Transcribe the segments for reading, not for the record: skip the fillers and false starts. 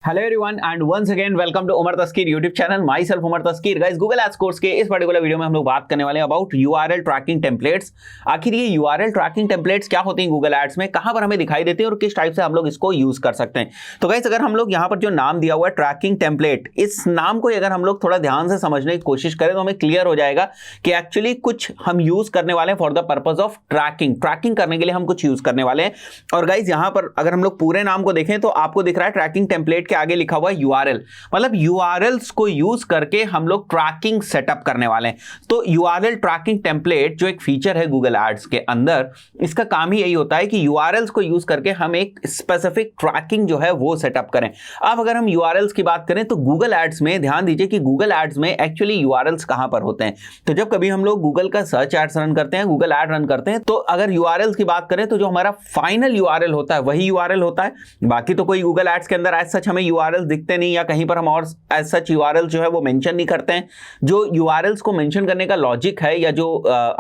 Hello everyone and once again welcome to Umar Taskeer YouTube channel. Myself Umar Taskeer. Guys, Google ads course के इस particular video में हम लोग बात करने वाले हैं अबाउट यूआरएल ट्रैकिंग टेम्पलेट्स। आखिर ये यूआरएल ट्रैकिंग टेम्पलेट्स क्या होती हैं गूगल एड्स में, कहां पर हमें दिखाई देती है और किस टाइप से हम लोग इसको यूज कर सकते हैं। तो गाइस, अगर हम लोग यहाँ पर जो नाम दिया हुआ है ट्रैकिंग टेम्पलेट, इस नाम को अगर हम लोग थोड़ा ध्यान से समझने की कोशिश करें तो हमें क्लियर हो जाएगा कि एक्चुअली कुछ हम यूज करने वाले हैं for the purpose of tracking करने के लिए हम कुछ यूज करने वाले हैं। और गाइस, यहाँ पर अगर हम लोग पूरे नाम को देखें तो आपको दिख रहा है ट्रैकिंग टेम्पलेट के आगे लिखा हुआ यूआरएल, मतलब यूआरएल्स को यूज करके हम लोग ट्रैकिंग सेटअप करने वाले हैं। तो यूआरएल ट्रैकिंग टेम्पलेट जो एक फीचर है गूगल एड्स के अंदर, इसका काम ही यही होता है कि यूआरएल्स को यूज करके हम एक स्पेसिफिक ट्रैकिंग जो है वो सेटअप करें। अब अगर हम यूआरएल्स की बात करें तो गूगल एड्स में ध्यान दीजिए कि गूगल एड्स में एक्चुअली यूआरएल्स कहां पर होते हैं। तो जब कभी हम लोग गूगल का सर्च एड्स रन करते हैं, गूगल एड रन करते हैं, तो अगर यूआरएल्स की बात करें तो जो हमारा फाइनल यूआरएल होता है वही यूआरएल होता है। बाकी तो कोई गूगल एड्स के अंदर एज सच हमें यूआरएल दिखते नहीं, या कहीं पर हम और एज सच यूआरएल जो है वो मेंशन नहीं करते हैं। जो यूआरएल्स को मेंशन करने का लॉजिक है या जो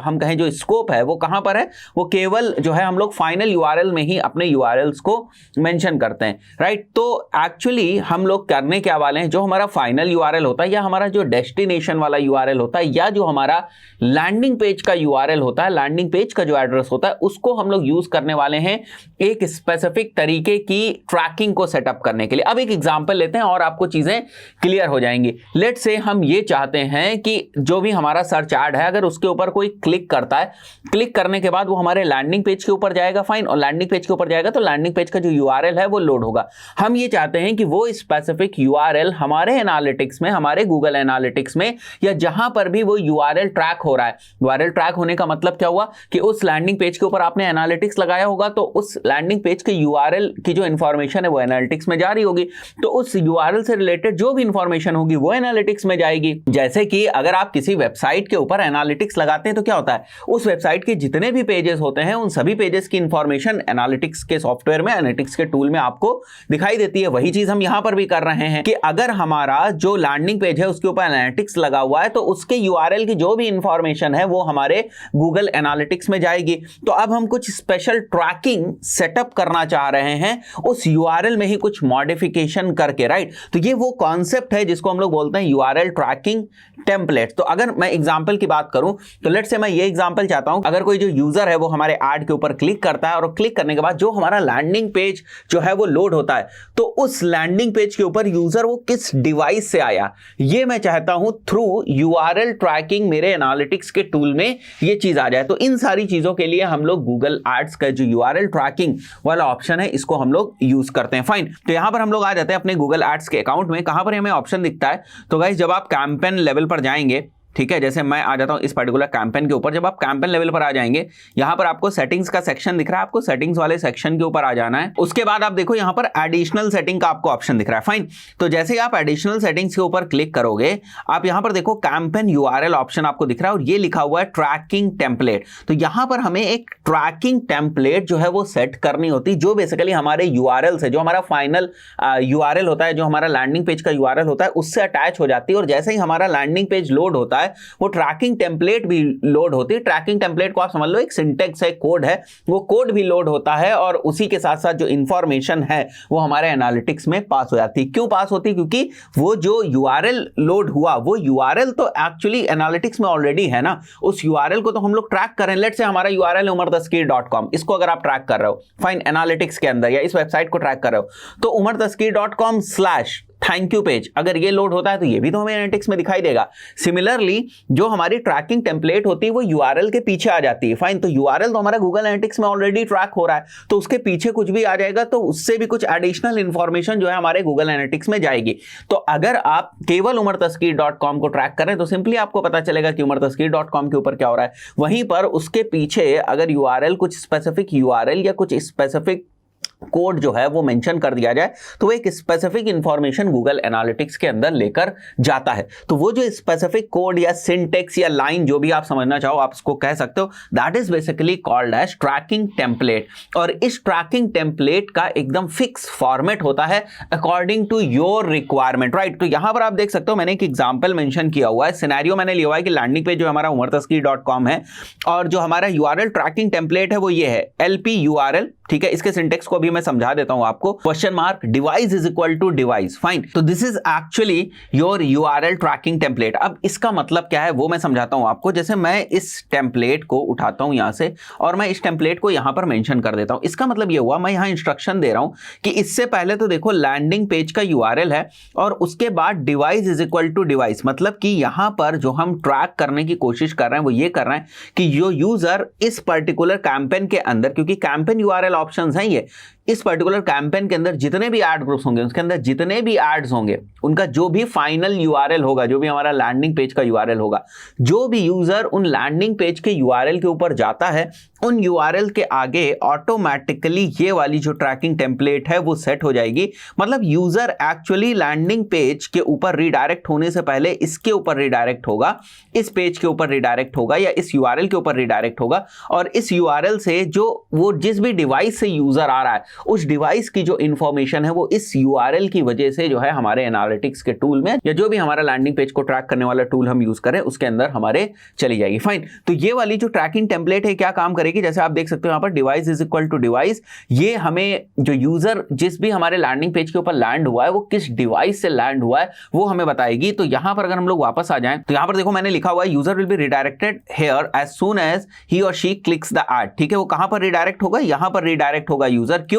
हम कहें जो स्कोप है वो कहां पर है, वो केवल जो है हम लोग फाइनल यूआरएल में ही अपने यूआरएल्स को मेंशन करते हैं, राइट। तो एक्चुअली हम लोग करने क्या वाले हैं, जो हमारा फाइनल यूआरएल होता है या हमारा जो डेस्टिनेशन वाला यूआरएल होता है या जो हमारा लैंडिंग पेज का यूआरएल होता है, लैंडिंग पेज का जो एड्रेस होता है, उसको हम लोग यूज करने वाले हैं एक स्पेसिफिक तरीके की ट्रैकिंग को सेटअप करने के लिए। अब एक एग्जांपल लेते हैं और आपको चीजें क्लियर हो जाएंगी। लेट्स से हम ये चाहते हैं कि जो भी हमारा सर्च ऐड है, अगर उसके ऊपर कोई क्लिक करता है, क्लिक करने के बाद वो हमारे लैंडिंग पेज के ऊपर जाएगा, फाइन, और लैंडिंग पेज के ऊपर जाएगा तो लैंडिंग पेज का जो यूआरएल है वो लोड होगा। हम ये चाहते हैं कि वो स्पेसिफिक यूआरएल हमारे एनालिटिक्स में, हमारे गूगल एनालिटिक्स में, या जहां पर भी वो यूआरएल ट्रैक हो रहा है, यूआरएल ट्रैक होने का मतलब क्या हुआ कि उस लैंडिंग पेज के ऊपर आपने एनालिटिक्स लगाया होगा, तो उस लैंडिंग पेज के यूआरएल की जो इंफॉर्मेशन है वो एनालिटिक्स में जा रही होगी, तो उस यूआरएल से रिलेटेड जो भी इंफॉर्मेशन होगी वो एनालिटिक्स में जाएगी। जैसे कि अगर आप किसी वेबसाइट के ऊपर एनालिटिक्स लगाते हैं तो क्या होता है, उस वेबसाइट के जितने भी पेजेस होते हैं उन सभी पेजेस की इंफॉर्मेशन एनालिटिक्स के सॉफ्टवेयर में, एनालिटिक्स के टूल में आपको दिखाई देती है। वही चीज हम यहां पर भी कर रहे हैं कि अगर हमारा जो लैंडिंग पेज है उसके ऊपर एनालिटिक्स लगा हुआ है तो उसके यूआरएल की जो भी इंफॉर्मेशन है वो हमारे गूगल एनालिटिक्स में जाएगी। तो अब हम कुछ स्पेशल ट्रैकिंग सेटअप करना चाह रहे हैं उस यूआरएल में ही कुछ मॉडिफिकेशन करके, राइट। तो ये वो कॉन्सेप्ट है जिसको हम लोग बोलते हैं यूआरएल ट्रैकिंग टेम्पलेट। तो अगर मैं एग्जांपल की बात करूं तो लेट्स से मैं ये एग्जांपल चाहता हूं, अगर कोई जो यूजर है वो हमारे ऐड के ऊपर क्लिक करता है और क्लिक करने के बाद जो हमारा लैंडिंग पेज जो है वो लोड होता है, तो उस लैंडिंग पेज के ऊपर यूजर वो किस डिवाइस से आया, ये मैं चाहता हूं थ्रू यूआरएल ट्रैकिंग मेरे एनालिटिक्स के टूल में ये चीज आ जाए। तो इन सारी चीजों के लिए हम लोग गूगल एड्स का जो यूआरएल ट्रैकिंग वाला ऑप्शन है इसको हम लोग यूज करते हैं, फाइन। तो यहां पर हम लोग आ जाते हैं अपने गूगल एड्स के अकाउंट में। कहां पर हमें ऑप्शन दिखता है, तो गाइस जब आप कैंपेन लेवल पर जाएंगे, ठीक है, जैसे मैं आ जाता हूं इस पर्टिकुलर कैंपेन के ऊपर, जब आप कैंपेन लेवल पर आ जाएंगे, यहां पर आपको सेटिंग्स का सेक्शन दिख रहा है, आपको सेटिंग्स वाले सेक्शन के ऊपर आ जाना है। उसके बाद आप देखो यहां पर एडिशनल सेटिंग का आपको ऑप्शन दिख रहा है, फाइन। तो जैसे ही आप एडिशनल सेटिंग्स के ऊपर क्लिक करोगे, आप यहां पर देखो कैंपेन यूआरएल ऑप्शन आपको दिख रहा है और ये लिखा हुआ है ट्रैकिंग टेम्पलेट। तो यहां पर हमें एक ट्रैकिंग टेम्पलेट जो है वो सेट करनी होती है, जो बेसिकली हमारे यूआरएल से, जो हमारा फाइनल यूआरएल होता है, जो हमारा लैंडिंग पेज का यूआरएल होता है, उससे अटैच हो जाती है। और जैसे ही हमारा लैंडिंग पेज लोड होता है वो ट्रैकिंग टेम्पलेट भी लोड होती है। ट्रैकिंग टेम्पलेट को आप समझ लो एक सिंटेक्स है, कोड है, वो कोड भी लोड होता है और उसी के साथ साथ जो इंफॉर्मेशन है वो हमारे एनालिटिक्स में पास हो जाती है। क्यों पास होती है, क्योंकि वो जो यूआरएल लोड हुआ वो यूआरएल तो एक्चुअली एनालिटिक्स में ऑलरेडी है ना, उस यूआरएल को तो हम लोग ट्रैक करें। लेट्स से हमारा यूआरएल है umartaskeer.com, इसको अगर आप ट्रैक कर रहे हो, फाइन, एनालिटिक्स के अंदर या इस वेबसाइट को ट्रैक कर रहे हो, तो umartaskeer.com/ थैंक यू पेज अगर ये लोड होता है तो ये भी तो हमें एनालिटिक्स में दिखाई देगा। सिमिलरली जो हमारी ट्रैकिंग टेम्पलेट होती है वो यूआरएल के पीछे आ जाती है, फाइन। तो यूआरएल तो हमारा गूगल एनालिटिक्स में ऑलरेडी ट्रैक हो रहा है, तो उसके पीछे कुछ भी आ जाएगा तो उससे भी कुछ एडिशनल इंफॉर्मेशन जो है हमारे गूगल एनालिटिक्स में जाएगी। तो अगर आप केवल umartaskeer.com को ट्रैक करें तो सिंपली आपको पता चलेगा कि umartaskeer.com के ऊपर क्या हो रहा है। वहीं पर उसके पीछे अगर यूआरएल कुछ स्पेसिफिक यूआरएल या कुछ स्पेसिफिक कोड जो है वो मेंशन कर दिया जाए तो वो एक स्पेसिफिक इंफॉर्मेशन गूगल एनालिटिक्स के अंदर लेकर जाता है। तो वो जो स्पेसिफिक कोड या सिंटेक्स या लाइन जो भी आप समझना चाहो आप उसको कह सकते हो, that is basically called as tracking template. और इस ट्रैकिंग टेम्पलेट का एकदम फिक्स फॉर्मेट होता है according to your requirement, right. तो यहां पर आप देख सकते हो मैंने एक एग्जांपल मेंशन किया हुआ है, सिनेरियो मैंने लिया हुआ है कि लैंडिंग पेज जो हमारा umartaskeer.com है और जो हमारा यूआरएल ट्रैकिंग टेम्पलेट है वो ये है LP URL, ठीक है। इसके सिंटेक्स को भी भी मैं समझा देता हूं आपको। Question mark device is equal to device, fine. तो this is actually your URL tracking template. अब इसका मतलब क्या है वो मैं समझाता हूं आपको। जैसे मैं इस टेम्पलेट को उठाता हूं यहां से और मैं इस टेम्पलेट को यहां पर मेंशन कर देता हूं। इसका मतलब ये हुआ मैं यहां इंस्ट्रक्शन दे रहा हूं कि इससे पहले तो देखो लैंडिंग पेज का यूआरएल है और उसके बाद device is equal to device, मतलब कि यहां पर जो हम ट्रैक करने की कोशिश कर रहे हैं वो ये कर रहे हैं कि जो यूजर इस पर्टिकुलर कैंपेन के अंदर, क्योंकि कैंपेन यूआरएल ऑप्शंस हैं ये, इस पर्टिकुलर कैंपेन के अंदर जितने भी एड ग्रुप्स होंगे उसके अंदर जितने भी एड्स होंगे उनका जो भी फाइनल यूआरएल होगा, जो भी हमारा लैंडिंग पेज का यूआरएल होगा, जो भी यूजर उन लैंडिंग पेज के यूआरएल के ऊपर जाता है उन यूआरएल के आगे ऑटोमेटिकली ये वाली जो ट्रैकिंग टेम्पलेट है वो सेट हो जाएगी। मतलब यूजर एक्चुअली लैंडिंग पेज के ऊपर रिडायरेक्ट होने से पहले इसके ऊपर रिडायरेक्ट होगा, इस पेज के ऊपर रिडायरेक्ट होगा या इस यूआरएल के ऊपर रिडायरेक्ट होगा और इस यूआरएल से जो वो जिस भी डिवाइस से यूजर आ रहा है उस डिवाइस की जो इंफॉर्मेशन है वो इस यूआरएल की वजह से जो है हमारे एनालिटिक्स के टूल में या जो भी हमारा लैंडिंग पेज को ट्रैक करने वाला टूल हम यूज करें उसके अंदर हमारे चली जाएगी। फाइन। तो ये वाली जो ट्रैकिंग टेम्पलेट है क्या काम करेगी, जैसे आप देख सकते हो यहां पर device is equal to device, ये हमें जो यूजर जिस भी हमारे लैंडिंग पेज के ऊपर लैंड हुआ है वो किस डिवाइस से लैंड हुआ है वो हमें बताएगी। तो यहां पर अगर हम लोग वापस आ जाएं तो यहां पर देखो मैंने लिखा हुआ है user will be redirected here as soon as he और शी क्लिक्स द एड। ठीक है, वो कहां पर रिडायरेक्ट होगा, यहां पर रिडायरेक्ट होगा यूजर। क्यों?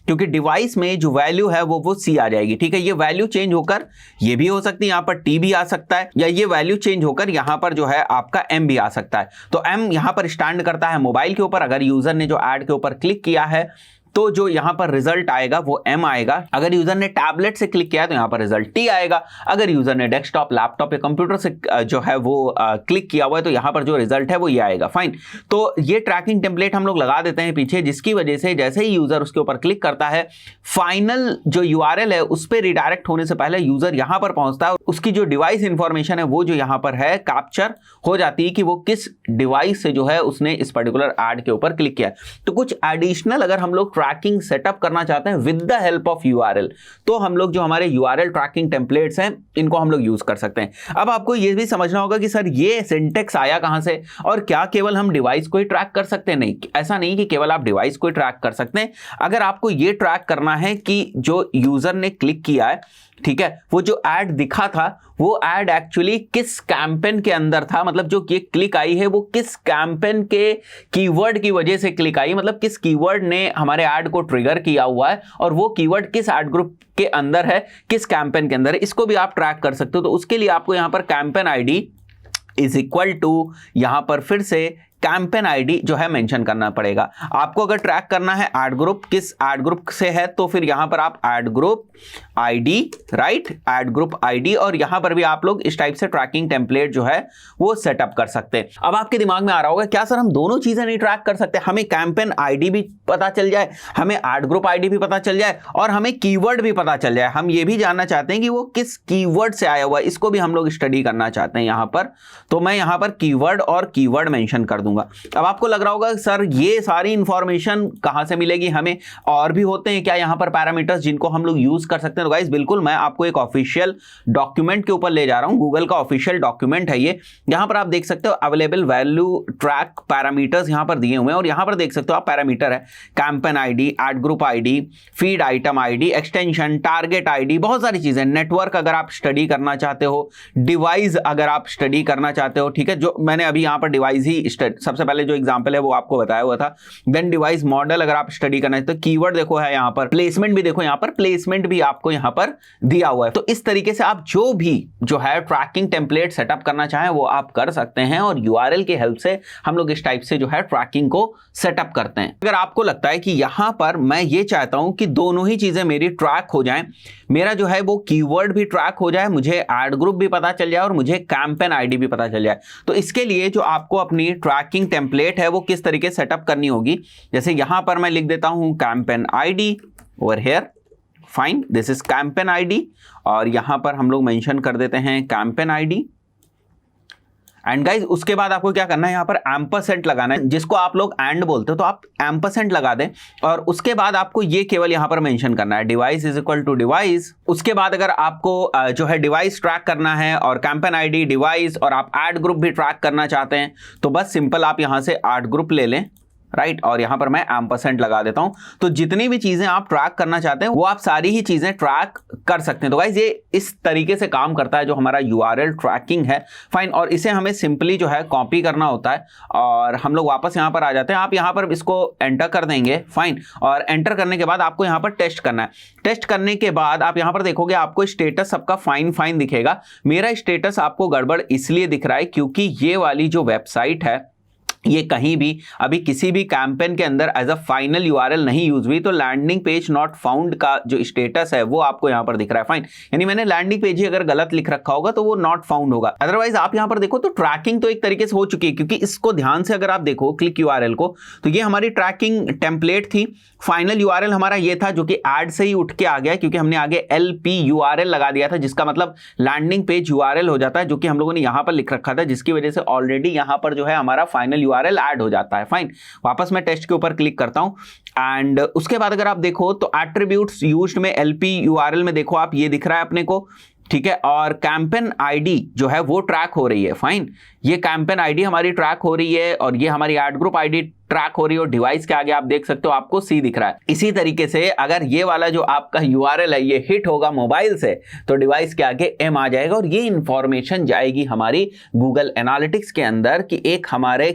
क्योंकि डिवाइस में जो वैल्यू है वो सी आ जाएगी। ठीक है, ये वैल्यू चेंज होकर ये भी हो सकती है, यहां पर टी भी आ सकता है या ये वैल्यू चेंज होकर यहां पर जो है आपका एम भी आ सकता है। तो एम यहां पर स्टैंड करता है मोबाइल के ऊपर। अगर यूजर ने जो ऐड के ऊपर क्लिक किया है तो जो यहां पर रिजल्ट आएगा वो एम आएगा। अगर यूजर ने टैबलेट से क्लिक किया है तो यहां पर रिजल्ट टी आएगा। अगर यूजर ने डेस्कटॉप, लैपटॉप या कंप्यूटर से जो है वो क्लिक किया हुआ है तो यहां पर जो रिजल्ट है वो ये आएगा। फाइन। तो ये ट्रैकिंग टेम्पलेट हम लोग लगा देते हैं पीछे, जिसकी वजह से जैसे ही यूजर उसके ऊपर क्लिक करता है फाइनल जो यूआरएल है उस पर रिडायरेक्ट होने से पहले यूजर यहां पर पहुंचता है, उसकी जो डिवाइस इंफॉर्मेशन है वो जो यहां पर है कैप्चर हो जाती है कि वो किस डिवाइस से जो है उसने इस पर्टिकुलर एड के ऊपर क्लिक किया। तो कुछ एडिशनल अगर हम लोग ट्रैकिंग सेटअप करना चाहते हैं with the help of URL तो हम लोग जो हमारे यूआरएल ट्रैकिंग टेम्पलेट्स हैं इनको हम लोग यूज कर सकते हैं। अब आपको यह भी समझना होगा कि सर ये सिंटेक्स आया कहां से और क्या केवल हम डिवाइस को ही ट्रैक कर सकते हैं? नहीं, ऐसा नहीं कि केवल आप डिवाइस को ही ट्रैक कर सकते हैं। अगर आपको यह ट्रैक करना है कि जो यूजर ने क्लिक किया है, ठीक है, वो जो एड दिखा था वो एड एक्चुअली किस कैंपेन के अंदर था, मतलब जो ये क्लिक आई है वो किस कैंपेन के कीवर्ड की वजह से क्लिक आई, मतलब किस कीवर्ड ने हमारे ऐड को ट्रिगर किया हुआ है और वो कीवर्ड किस ऐड ग्रुप के अंदर है, किस कैंपेन के अंदर है, इसको भी आप ट्रैक कर सकते हो। तो उसके लिए आपको यहां पर campaign ID is equal to यहां पर फिर से कैंपेन आईडी जो है मेंशन करना पड़ेगा। आपको अगर ट्रैक करना है ऐड ग्रुप किस ऐड ग्रुप से है तो फिर यहां पर आप add group ID, right, add group ID, और यहां पर भी आप लोग इस टाइप से ट्रैकिंग टेम्पलेट जो है वो सेटअप कर सकते हैं। अब आपके दिमाग में आ रहा होगा क्या सर हम दोनों चीजें नहीं ट्रैक कर सकते, हमें कैंपेन आईडी भी पता चल जाए, हमें ऐड ग्रुप आईडी भी पता चल जाए और हमें कीवर्ड भी पता चल जाए, हम ये भी जानना चाहते हैं कि वो किस कीवर्ड से आया हुआ है, इसको भी हम लोग स्टडी करना चाहते हैं यहां पर। तो मैं यहां पर कीवर्ड और कीवर्ड मेंशन कर दूंगा। अब आपको लग रहा होगा सर ये सारी इंफॉर्मेशन कहां से मिलेगी हमें, और भी होते हैं क्या यहां पर पैरामीटर्स जिनको हम लोग यूज कर सकते हैं? तो गाइस बिल्कुल, मैं आपको एक ऑफिशियल डॉक्यूमेंट के ऊपर ले जा रहा हूं, गूगल का ऑफिशियल डॉक्यूमेंट है ये। यहां पर आप देख सकते हो अवेलेबल वैल्यू ट्रैक पैरामीटर्स यहां पर दिए हुए हैं और यहां पर देख सकते हो आप पैरामीटर है campaign ID, add group ID, feed item ID, extension, target ID, बहुत सारी चीजें, नेटवर्क अगर आप स्टडी करना चाहते हो, डिवाइस अगर आप स्टडी करना चाहते हो, ठीक है, जो मैंने अभी यहां पर डिवाइस ही सबसे पहले जो एग्जांपल है वो आपको बताया हुआ था। देन डिवाइस मॉडल अगर आप स्टडी करना है तो कीवर्ड देखो है यहां पर, प्लेसमेंट भी देखो यहां पर, प्लेसमेंट भी आपको यहां पर दिया हुआ है। तो इस तरीके से आप जो भी जो है ट्रैकिंग टेम्पलेट सेटअप करना चाहें वो आप कर सकते हैं और यूआरएल की हेल्प से हम लोग इस टाइप से जो है ट्रैकिंग को सेटअप करते हैं। अगर आपको लगता है कि यहां पर मैं ये चाहता हूं कि दोनों ही चीजें मेरी ट्रैक हो जाएं, मेरा जो है वो कीवर्ड भी ट्रैक हो जाए, मुझे ऐड ग्रुप भी पता चल जाए और मुझे कैंपेन आईडी भी पता चल जाए, तो इसके लिए जो आपको अपनी ट्रैकिंग टेम्पलेट है वो किस तरीके से सेटअप करनी होगी, जैसे यहां पर मैं लिख देता हूं campaign ID over here, fine, this is campaign ID, और यहां पर हम लोग मेंशन कर देते हैं कैंपेन आईडी। एंड गाइज उसके बाद आपको क्या करना है, यहां पर एम्परसेंट लगाना है, जिसको आप लोग एंड बोलते हो, तो आप एम्परसेंट लगा दें और उसके बाद आपको ये केवल यहां पर मेंशन करना है device is equal to device. उसके बाद अगर आपको जो है डिवाइस ट्रैक करना है और कैंपेन आईडी, डिवाइस और आप ऐड ग्रुप भी ट्रैक करना चाहते हैं तो बस सिंपल आप यहां से ऐड ग्रुप ले लें, राइट, और यहां पर मैं एम्परसेंट लगा देता हूं। तो जितनी भी चीजें आप ट्रैक करना चाहते हैं वो आप सारी ही चीजें ट्रैक कर सकते हैं। तो गाइस ये इस तरीके से काम करता है जो हमारा यूआरएल ट्रैकिंग है। फाइन, और इसे हमें सिंपली जो है कॉपी करना होता है और हम लोग वापस यहां पर आ जाते हैं। आप यहां पर इसको एंटर कर देंगे, फाइन, और एंटर करने के बाद आपको यहां पर टेस्ट करना है। टेस्ट करने के बाद आप यहां पर देखोगे आपको स्टेटस सबका फाइन फाइन दिखेगा। मेरा स्टेटस आपको गड़बड़ इसलिए दिख रहा है क्योंकि ये वाली जो वेबसाइट है ये कहीं भी अभी किसी भी कैंपेन के अंदर एज अ फाइनल यूआरएल नहीं यूज हुई। तो लैंडिंग पेज नॉट फाउंड का जो स्टेटस है वो आपको यहां पर दिख रहा है। फाइन, यानी मैंने लैंडिंग पेज ही अगर गलत लिख रखा होगा तो वो नॉट फाउंड होगा। अदरवाइज आप यहां पर देखो तो ट्रैकिंग तो एक तरीके से हो चुकी है, क्योंकि इसको ध्यान से अगर आप देखो क्लिक यूआरएल को, तो ये हमारी ट्रैकिंग टेम्पलेट थी। फाइनल यूआरएल हमारा ये था जो कि ऐड से ही उठ के आ गया, क्योंकि हमने आगे LP यूआरएल लगा दिया था, जिसका मतलब लैंडिंग पेज यूआरएल हो जाता है, जो कि हम लोगों ने यहां पर लिख रखा था, जिसकी वजह से ऑलरेडी यहां पर जो है हमारा फाइनल यूआरएल ऐड हो जाता है। फाइन, वापस मैं टेस्ट के ऊपर क्लिक करता हूं एंड उसके बाद अगर आप देखो तो एट्रीब्यूट्स यूज्ड में LP यूआरएल में देखो आप ये दिख रहा है अपने को, ठीक है, और कैंपेन आईडी जो है वो ट्रैक हो रही है। फाइन, ये कैंपेन आईडी हमारी ट्रैक हो रही है और ये हमारी एड ग्रुप आईडी ट्रैक हो रही है और डिवाइस के आगे आप देख सकते हो आपको C दिख रहा है। इसी तरीके से अगर ये वाला जो आपका यूआरएल है ये हिट होगा मोबाइल से तो डिवाइस के आगे M आ जाएगा और ये इंफॉर्मेशन जाएगी हमारी गूगल एनालिटिक्स के अंदर कि एक हमारे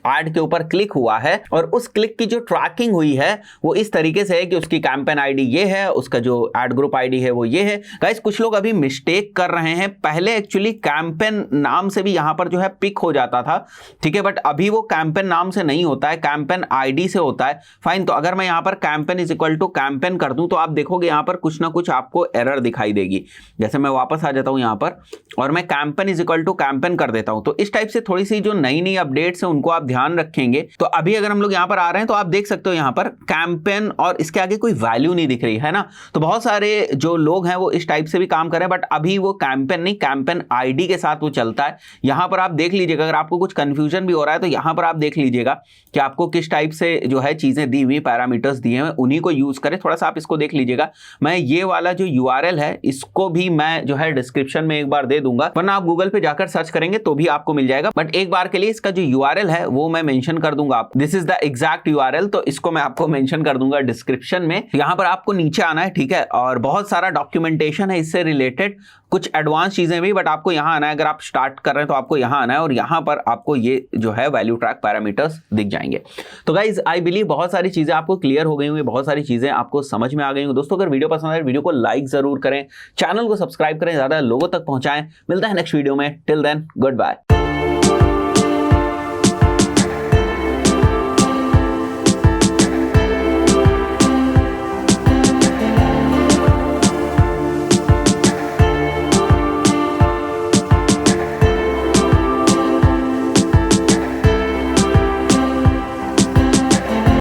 ऐड के ऊपर क्लिक हुआ है और उस क्लिक की जो ट्रैकिंग हुई है वो इस तरीके से है कि उसकी कैंपेन आईडी ये है, उसका जो एड ग्रुप आईडी है वो ये है। गाइस कुछ लोग अभी मिस्टेक कर रहे हैं, पहले एक्चुअली कैंपेन नाम से भी यहां पर जो है पिक हो जाता था, ठीक है, बट अभी वो कैंपेन नाम से नहीं होता है, कैंपेन आईडी से होता है। फाइन, तो अगर मैं यहां पर campaign is equal to campaign कर दूं तो आप देखोगे यहां पर कुछ ना कुछ आपको एरर दिखाई देगी। जैसे मैं वापस आ जाता हूं यहां पर और मैं campaign is equal to campaign कर देता हूं, तो इस टाइप से थोड़ी सी जो नई नई अपडेट्स है उनको आप ध्यान रखेंगे। तो अभी अगर हम लोग यहां पर आ रहे हैं तो आप देख सकते हो यहां पर कैंपेन और इसके आगे कोई वैल्यू नहीं दिख रही है ना। तो बहुत सारे जो लोग हैं वो इस टाइप से भी काम कर रहे हैं, बट अभी वो कैंपेन नहीं, कैंपेन आईडी के साथ वो चलता है। यहां पर आप देख लीजिएगा, अगर आपको कुछ कंफ्यूजन भी हो रहा है तो यहां पर आप देख लीजिएगा कि आपको किस टाइप से जो है चीजें दी हुई, पैरामीटर्स दिए हैं, उन्हीं को यूज करें। थोड़ा सा आप इसको देख लीजिएगा। मैं ये वाला जो यूआरएल है इसको भी मैं जो है डिस्क्रिप्शन में एक बार दे दूंगा, वरना आप गूगल पे जाकर सर्च करेंगे तो भी आपको मिल जाएगा। बट एक बार के लिए इसका जो यूआरएल है वो मैं मेंशन कर दूंगा आप, this is the exact URL, तो इसको मैं आपको मेंशन कर दूंगा डिस्क्रिप्शन में। यहां पर आपको नीचे आना है, ठीक है, और बहुत सारा डॉक्यूमेंटेशन है इससे रिलेटेड, कुछ एडवांस चीजें भी, बट आपको यहां आना है। अगर आप स्टार्ट कर रहे हैं तो आपको यहां आना है और यहां पर आपको ये जो है वैल्यू ट्रैक पैरामीटर्स दिख जाएंगे। तो गाइज आई बिलीव बहुत सारी चीजें आपको क्लियर हो गई होंगी, बहुत सारी चीजें आपको समझ में आ गई होंगी। दोस्तों अगर वीडियो पसंद आए वीडियो को लाइक जरूर करें, चैनल को सब्सक्राइब करें, ज्यादा लोगों तक पहुंचाएं। मिलता है नेक्स्ट वीडियो में, टिल देन गुड बाय।